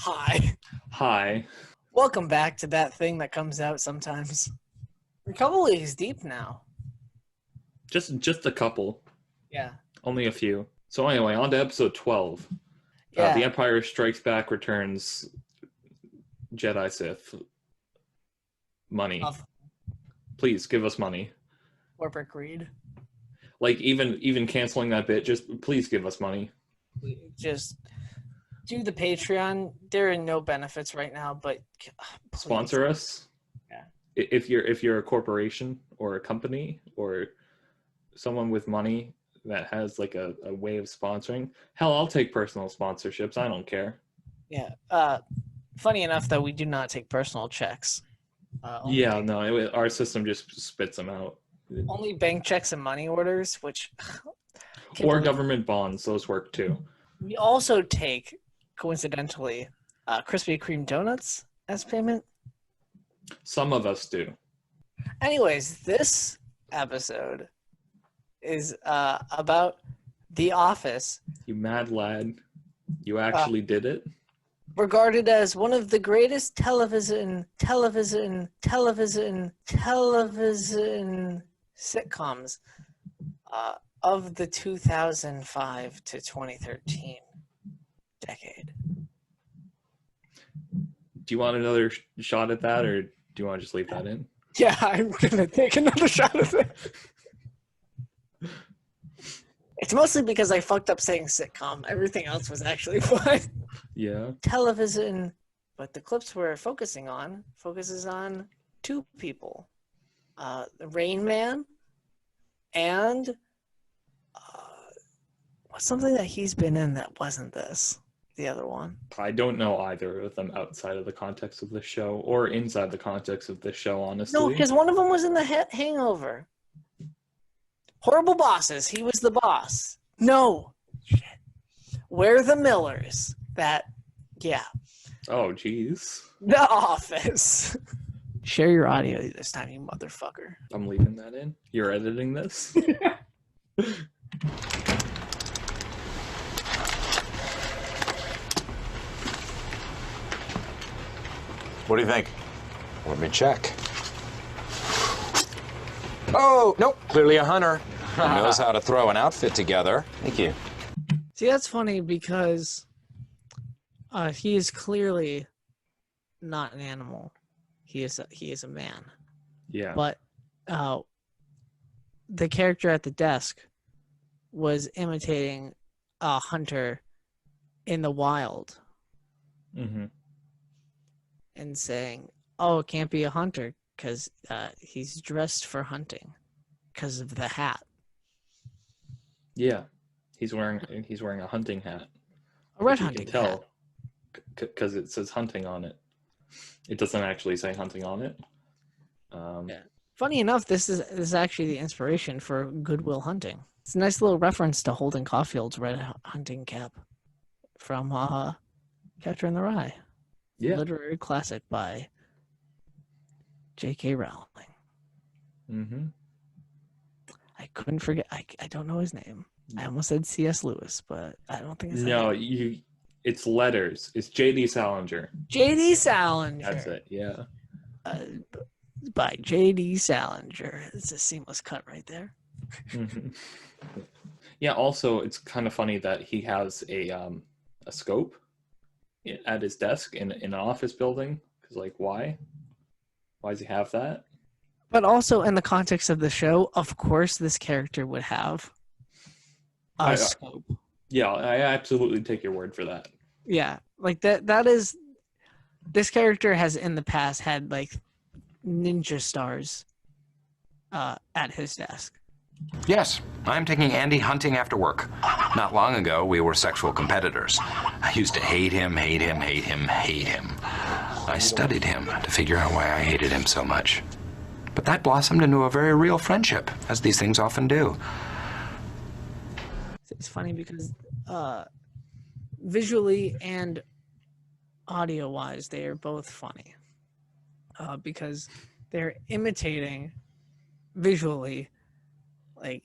Hi. Hi. Welcome back to that thing that comes out sometimes. We're a couple weeks deep now. Just a couple. Yeah. Only a few. So anyway, on to episode 12. Yeah. The Empire Strikes Back returns Jedi Sith. Money. Please give us money. Corporate greed. Like even canceling that bit, just please give us money. Just do the Patreon. There are no benefits right now, but please. Sponsor us. Yeah. If you're a corporation or a company or someone with money that has like a way of sponsoring, hell, I'll take personal sponsorships. I don't care. Yeah. Funny enough, though, we do not take personal checks. Our system just spits them out. Only bank checks and money orders, which or government bonds. Those work too. We also take, coincidentally, Krispy Kreme donuts as payment. Some of us do. Anyways, this episode is about The Office. You mad lad. You actually did it? Regarded as one of the greatest television sitcoms of the 2005 to 2013 decade. Do you want another shot at that, or do you want to just leave that in? Yeah, I'm going to take another shot at it. It's mostly because I fucked up saying sitcom. Everything else was actually fine. Yeah. Television, but the clips we're focuses on two people. The Rain Man and what's something that he's been in that wasn't this? The other one. I don't know either of them outside of the context of the show or inside the context of the show, honestly. No, because one of them was in the Hangover. Horrible Bosses. He was the boss. No. Shit. We're the Millers. Yeah. Oh, jeez. The Office. Share your audio this time, you motherfucker. I'm leaving that in. You're editing this? What do you think? Let me check. Oh, nope. Clearly a hunter. Who knows how to throw an outfit together. Thank you. See, that's funny because he is clearly not an animal. He is a man. Yeah. But the character at the desk was imitating a hunter in the wild. Mm-hmm. And saying, "Oh, it can't be a hunter because he's dressed for hunting because of the hat." Yeah, he's wearing a hunting hat. A red hunting hat. You can tell because it says hunting on it. It doesn't actually say hunting on it. Yeah. Funny enough, this is actually the inspiration for Good Will Hunting. It's a nice little reference to Holden Caulfield's red hunting cap from Catcher in the Rye. Yeah. Literary classic by J.K. Rowling. Mm-hmm. I couldn't forget. I don't know his name. I almost said C.S. Lewis, but I don't think it's that. No, it's letters. It's J.D. Salinger. J.D. Salinger. That's it, yeah. By J.D. Salinger. It's a seamless cut right there. Mm-hmm. Yeah, also, it's kind of funny that he has a scope at his desk in an office building. Because, like, why? Why does he have that? But also, in the context of the show, of course, this character would have a scope. Yeah, I absolutely take your word for that. Yeah, like that is... This character has, in the past, had, like, ninja stars at his desk. Yes, I'm taking Andy hunting after work. Not long ago, we were sexual competitors. I used to hate him. I studied him to figure out why I hated him so much. But that blossomed into a very real friendship, as these things often do. It's funny because visually and audio-wise, they are both funny. Because they're imitating visually like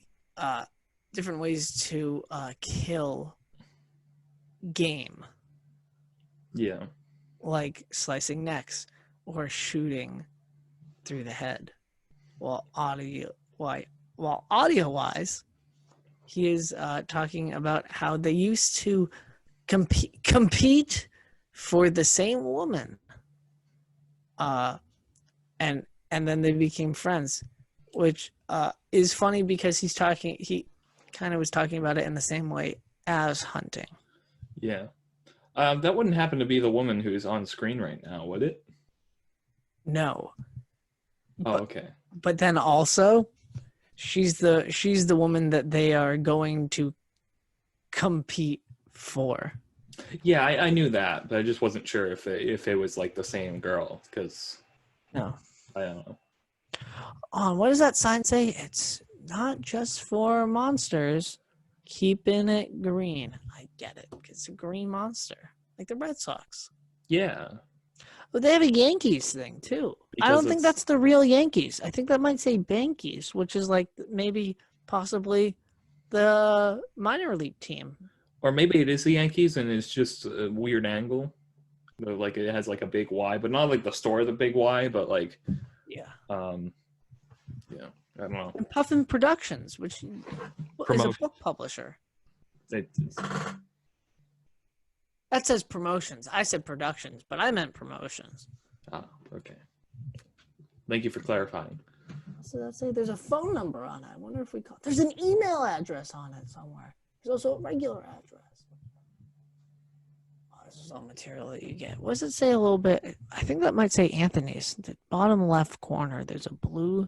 different ways to kill game. Yeah. like slicing necks or shooting through the head. While audio-wise, he is talking about how they used to compete for the same woman, and then they became friends, which is funny because he kind of was talking about it in the same way as hunting. Yeah. That wouldn't happen to be the woman who's on screen right now, would it? No. Oh, okay. But then also, she's the woman that they are going to compete for. Yeah, I knew that, but I just wasn't sure if it was like the same girl, because No. I don't know. What does that sign say? It's not just for monsters. Keeping it green. I get it. It's a green monster, like the Red Sox. Yeah. But they have a Yankees thing too. I don't think that's the real Yankees. I think that might say Bankies, which is like maybe possibly the minor league team. Or maybe it is the Yankees and it's just a weird angle. Like it has like a big Y, but not like the store of the big Y, but like Yeah. Yeah, I don't know. And Puffin Productions, which is a book publisher. That says promotions. I said productions, but I meant promotions. Ah, okay. Thank you for clarifying. So that's it. There's a phone number on it. I wonder if we call. There's an email address on it somewhere. There's also a regular address. Oh, this is all material that you get. What does it say a little bit? I think that might say Anthony's. The bottom left corner, there's a blue,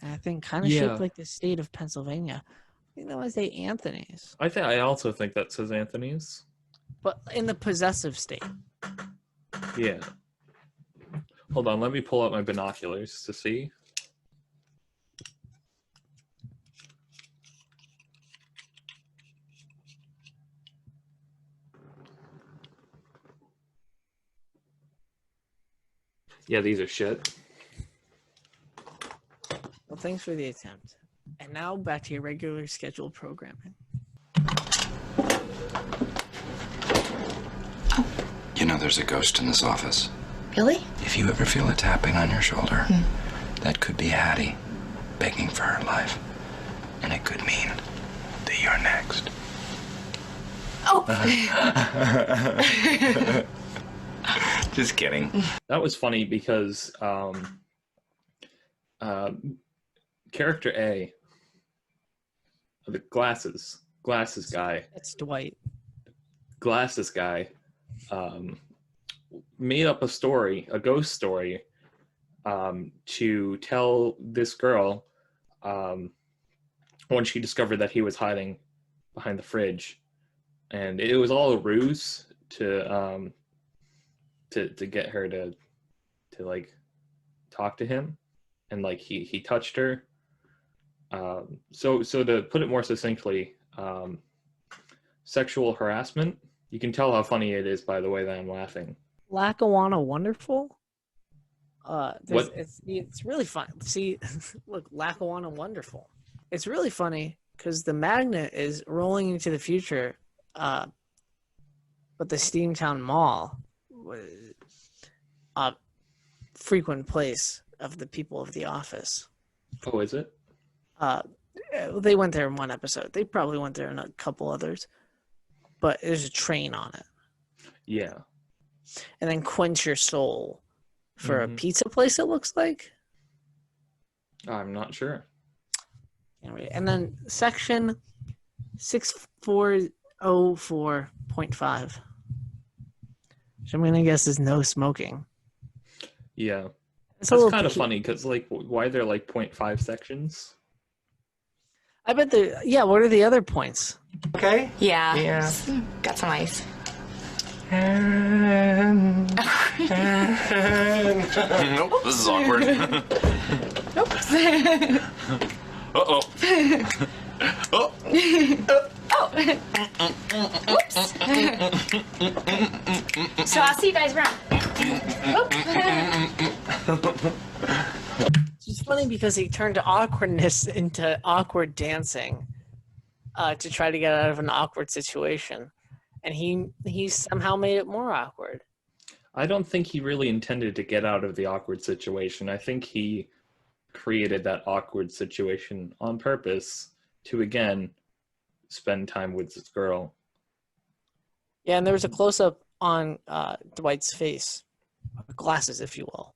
and I think kind of shaped like the state of Pennsylvania. I think that might say Anthony's. I also think that says Anthony's. But in the possessive state. Yeah. Hold on, let me pull out my binoculars to see. Yeah, these are shit. Well, thanks for the attempt. And now back to your regular scheduled programming. You know there's a ghost in this office. Really? If you ever feel a tapping on your shoulder, that could be Hattie begging for her life. And it could mean that you're next. Oh! Just kidding. That was funny because character A, the glasses guy. That's Dwight. Glasses guy made up a ghost story, to tell this girl when she discovered that he was hiding behind the fridge, and it was all a ruse to get her to like talk to him, and like he touched her. So to put it more succinctly, sexual harassment. You can tell how funny it is by the way that I'm laughing. Lackawanna Wonderful? What? It's really fun. See, look, Lackawanna Wonderful. It's really funny because the magnet is rolling into the future, but the Steamtown Mall was a frequent place of the people of the office. Oh, is it? They went there in one episode. They probably went there in a couple others. But there's a train on it. Yeah. And then Quench Your Soul for a pizza place, it looks like. I'm not sure. Anyway, and then section 6404.5, which I'm going to guess is no smoking. Yeah. It's That's kind of funny because, like, why are there like 0.5 sections? I bet what are the other points? Okay? Yeah. Got some ice. Nope, this is awkward. Nope. Uh-oh. Oh. Whoops. So I'll see you guys around. It's just funny because he turned awkwardness into awkward dancing to try to get out of an awkward situation. And he somehow made it more awkward. I don't think he really intended to get out of the awkward situation. I think he created that awkward situation on purpose to, again, spend time with this girl. Yeah, and there was a close up on Dwight's face, glasses, if you will,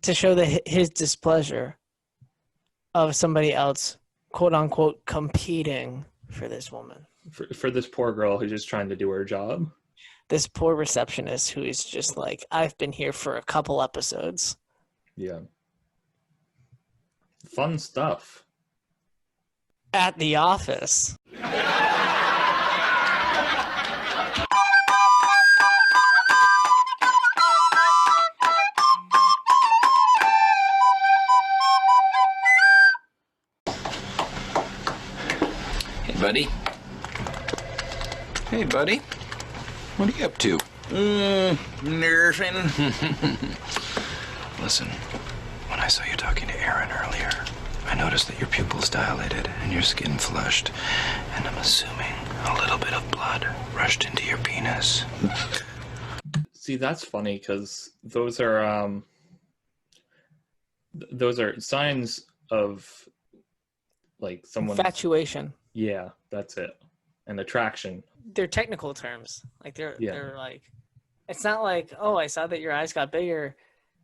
to show that his displeasure of somebody else, quote unquote, competing for this woman. For this poor girl who's just trying to do her job. This poor receptionist who is just like, I've been here for a couple episodes. Yeah. Fun stuff. At the office. Hey, buddy. Hey, buddy. What are you up to? Nursing. Listen, when I saw you talking to Aaron earlier, I noticed that your pupils dilated and your skin flushed, and I'm assuming a little bit of blood rushed into your penis. See, that's funny because those are signs of like someone. Infatuation. Yeah, that's it. An attraction. They're technical terms. Like they're like, it's not like, oh, I saw that your eyes got bigger,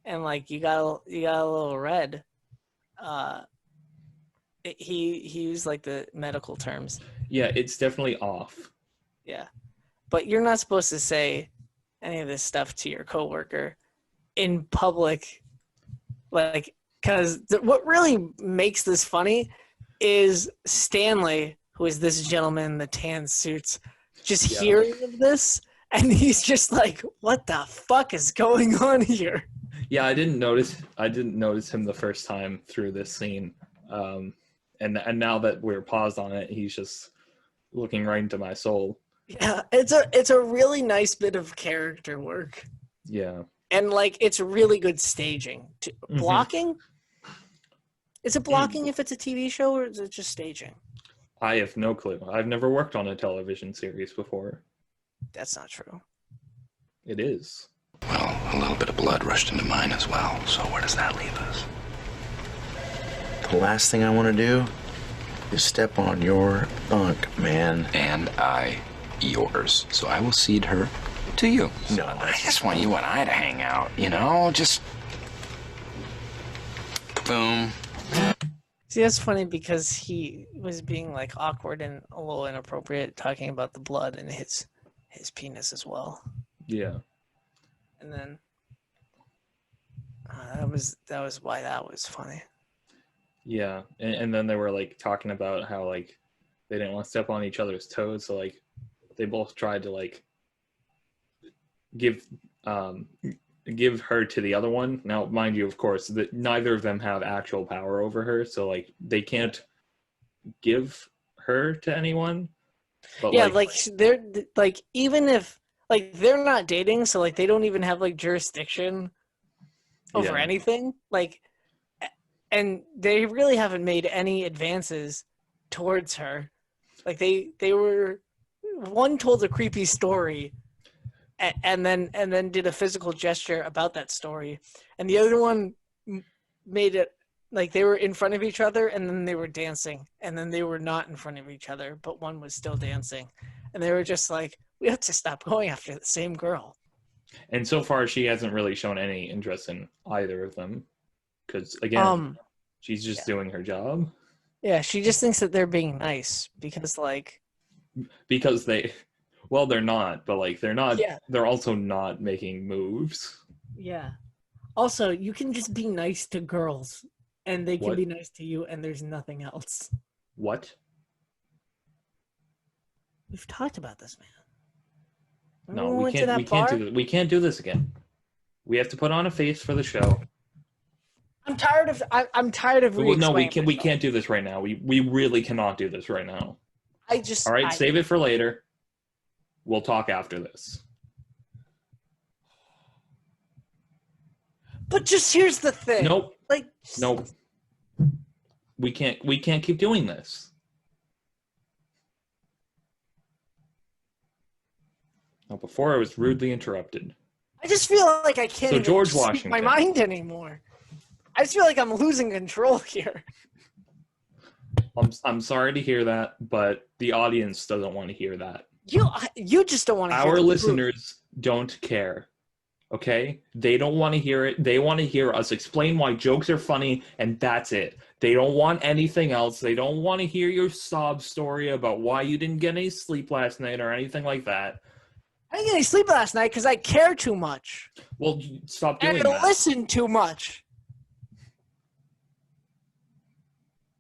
and like you got a little red. He used like the medical terms. Yeah, it's definitely off. Yeah, but you're not supposed to say any of this stuff to your coworker in public, like, because what really makes this funny is Stanley, who is this gentleman in the tan suits, just hearing of this, and he's just like, what the fuck is going on here? Yeah, I didn't notice him the first time through this scene. And now that we're paused on it, he's just looking right into my soul. Yeah, it's a really nice bit of character work. Yeah. And like it's really good staging. Blocking? Is it blocking if it's a TV show, or is it just staging? I have no clue. I've never worked on a television series before. That's not true. It is. Well, a little bit of blood rushed into mine as well, so where does that leave us? The last thing I want to do is step on your bunk, man. And I, yours. So I will cede her to you. No, I just want you and I to hang out, you know? Just... boom. See, that's funny because he was being like awkward and a little inappropriate, talking about the blood and his penis as well. Yeah. And then that was why that was funny. Yeah, and then they were like talking about how like they didn't want to step on each other's toes, so like they both tried to like give her to the other one. Now, mind you, of course, that neither of them have actual power over her, so like they can't give her to anyone. But yeah, like they're like, even if like they're not dating, so like they don't even have like jurisdiction over anything. Like, and they really haven't made any advances towards her. Like they were, one told a creepy story and then did a physical gesture about that story, and the other one made it like they were in front of each other and then they were dancing, and then they were not in front of each other, but one was still dancing, and they were just like, we have to stop going after the same girl. And so far, she hasn't really shown any interest in either of them, because again, she's just doing her job. Yeah, she just thinks that they're being nice because they're not, but like they're not. Yeah. They're also not making moves. Yeah. Also, you can just be nice to girls, and they can What? be nice to you, and there's nothing else. What? We've talked about this, man. No, Remember we can't. We can't do this. We can't do this again. We have to put on a face for the show. I'm tired of. I'm tired of. Well, no, we re-explaining We myself. can't do this right now. We really cannot do this right now. All All right, save it for later. We'll talk after this. But just here's the thing. Nope. Like. Nope. We can't keep doing this. Well, before I was rudely interrupted. I just feel like I can't So even George speak Washington. my mind anymore. I just feel like I'm losing control here. I'm sorry to hear that, but the audience doesn't want to hear that. You just don't want to hear Our the listeners truth. don't care. Okay? They don't want to hear it. They want to hear us explain why jokes are funny, and that's it. They don't want anything else. They don't want to hear your sob story about why you didn't get any sleep last night or anything like that. I didn't get any sleep last night because I care too much. Well, stop doing And I that. listen too much.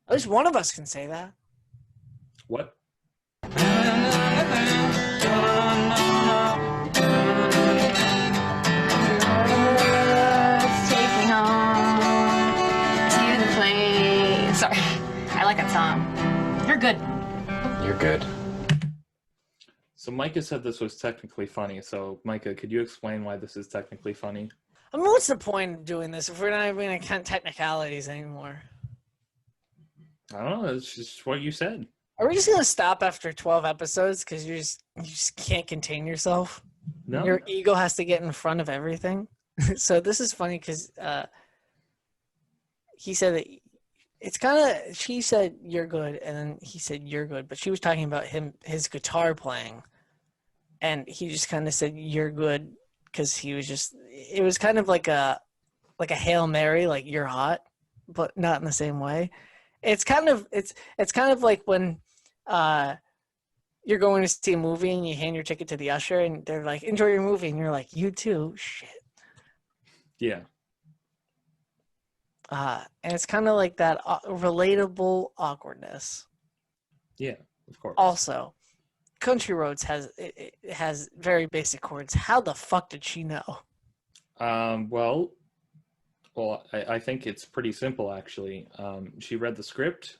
At least one of us can say that. What? Let's take me home to the place. Sorry, I like that song. You're good. You're good. So Micah said this was technically funny. So Micah, could you explain why this is technically funny? I mean, what's the point of doing this if we're not even going to count technicalities anymore? I don't know. It's just what you said. Are we just going to stop after 12 episodes because you just can't contain yourself? No. Your ego has to get in front of everything. So this is funny because he said that it's kind of, she said you're good, and then he said you're good, but she was talking about his guitar playing, and he just kind of said you're good because he was just, it was kind of like a Hail Mary, like you're hot, but not in the same way. It's kind of like when you're going to see a movie and you hand your ticket to the usher and they're like, enjoy your movie, and you're like, you too, shit. Yeah. And it's kind of like that relatable awkwardness. Yeah, of course. Also, Country Roads has very basic chords. How the fuck did she know? Well, I think it's pretty simple, actually. She read the script,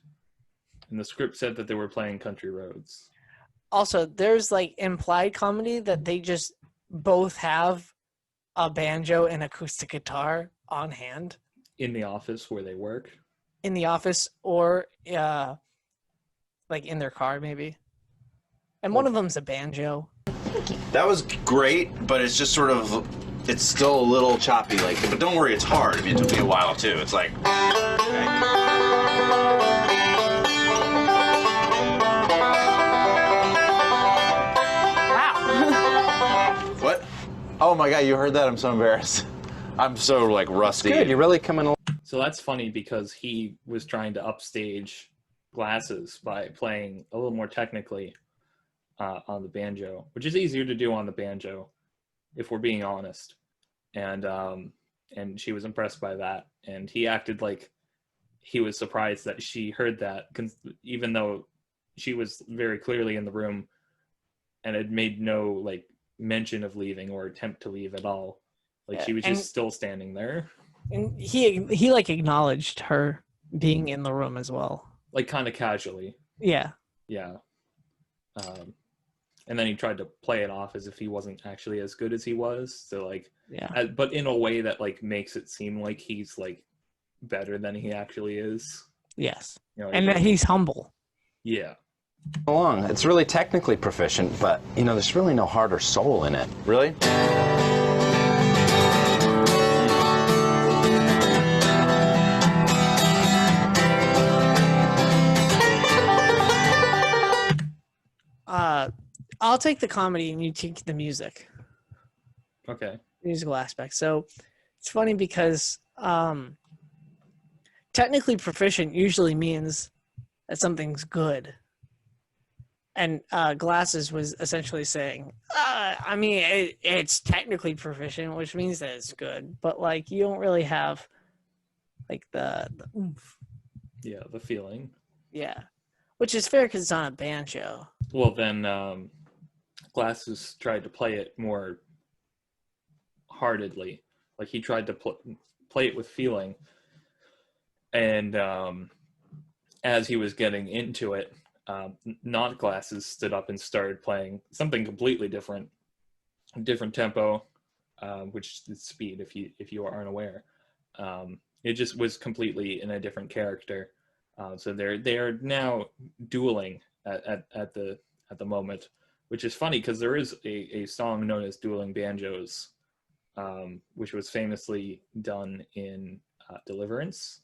and the script said that they were playing Country Roads. Also, there's like implied comedy that they just both have a banjo and acoustic guitar on hand In the office where they work. in the office or like in their car, maybe. And one of them's a banjo. That was great, but it's just sort of, it's still a little choppy. Like, but don't worry, it's hard. I mean, it took me a while too. It's like, Wow. what? Oh my God, you heard that? I'm so embarrassed. I'm so like rusty. Good. You're really coming along. So that's funny because he was trying to upstage Glasses by playing a little more technically on the banjo, which is easier to do on the banjo, if we're being honest. And she was impressed by that, and he acted like he was surprised that she heard that, even though she was very clearly in the room and had made no like mention of leaving or attempt to leave at all. Like, she was just still standing there. And he like acknowledged her being in the room as well. Like, kind of casually. Yeah. Yeah. And then he tried to play it off as if he wasn't actually as good as he was. So like, Yeah. But in a way that like makes it seem like he's like better than he actually is. Yes. You know, And that he's humble. Yeah. It's really technically proficient, but you know, there's really no heart or soul in it. Really? I'll take the comedy and you take the music. Okay. Musical aspect. So it's funny because technically proficient usually means that something's good. And Glasses was essentially saying, I mean, it's technically proficient, which means that it's good. But, like, you don't really have, like, the oomph. Yeah, the feeling. Yeah. Which is fair because it's on a banjo. Well, then Glasses tried to play it more heartedly. Like, he tried to play it with feeling. And as he was getting into it, not Glasses stood up and started playing something completely different tempo, which is speed, if you aren't aware. It just was completely in a different character. So they're now dueling at the moment. which is funny because there is a song known as Dueling Banjos, which was famously done in Deliverance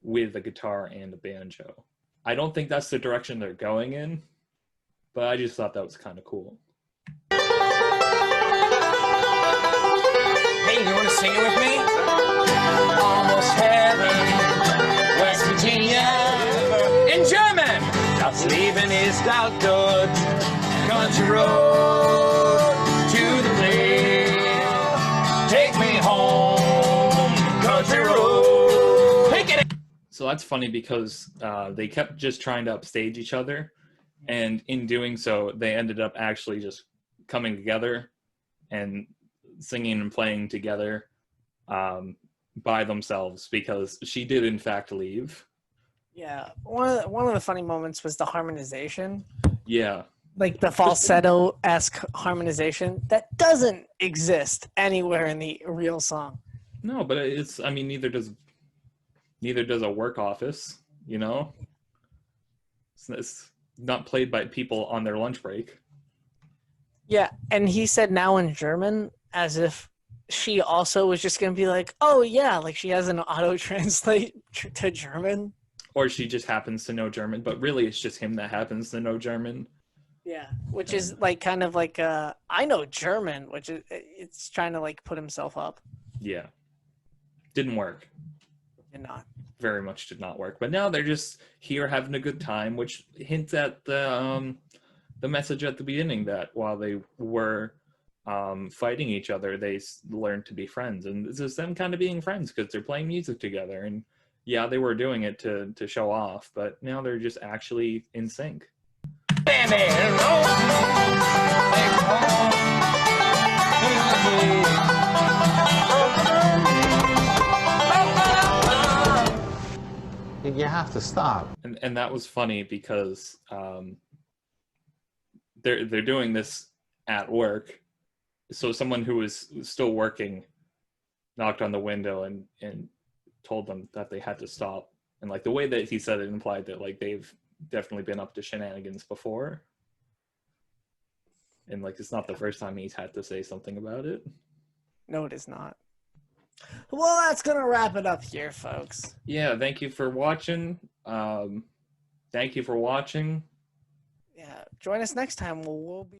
with a guitar and a banjo. I don't think that's the direction they're going in, but I just thought that was kind of cool. Hey, you want to sing it with me? Almost heaven, West Virginia. In German! Das Leben ist auch dort. Country road to the place. Take me home, country road. Pick it. So that's funny because they kept just trying to upstage each other, and in doing so, they ended up actually just coming together and singing and playing together by themselves, because she did in fact leave. Yeah, one of the funny moments was the harmonization, Yeah, like the falsetto-esque harmonization that doesn't exist anywhere in the real song. no, but it's, I mean, neither does a work office, you know. It's not played by people on their lunch break. Yeah, and he said now in German as if she also was just going to be like, oh yeah, like she has an auto-translate to German. Or she just happens to know German, but really it's just him that happens to know German. Yeah, which is like kind of like I know German, which is it's trying to like put himself up. Yeah. Didn't work. Did not. Very much did not work. But now they're just here having a good time, which hints at the message at the beginning that while they were fighting each other, they learned to be friends. And this is them kind of being friends because they're playing music together. And yeah, they were doing it to show off, but now they're just actually in sync. You have to stop. And that was funny because they're doing this at work. So someone who was still working knocked on the window and told them that they had to stop. And like the way that he said it implied that like they've definitely been up to shenanigans before. And like it's not the first time he's had to say something about it. No, it is not. Well, that's going to wrap it up here, folks. Yeah, thank you for watching. Thank you for watching. Yeah, join us next time. We'll be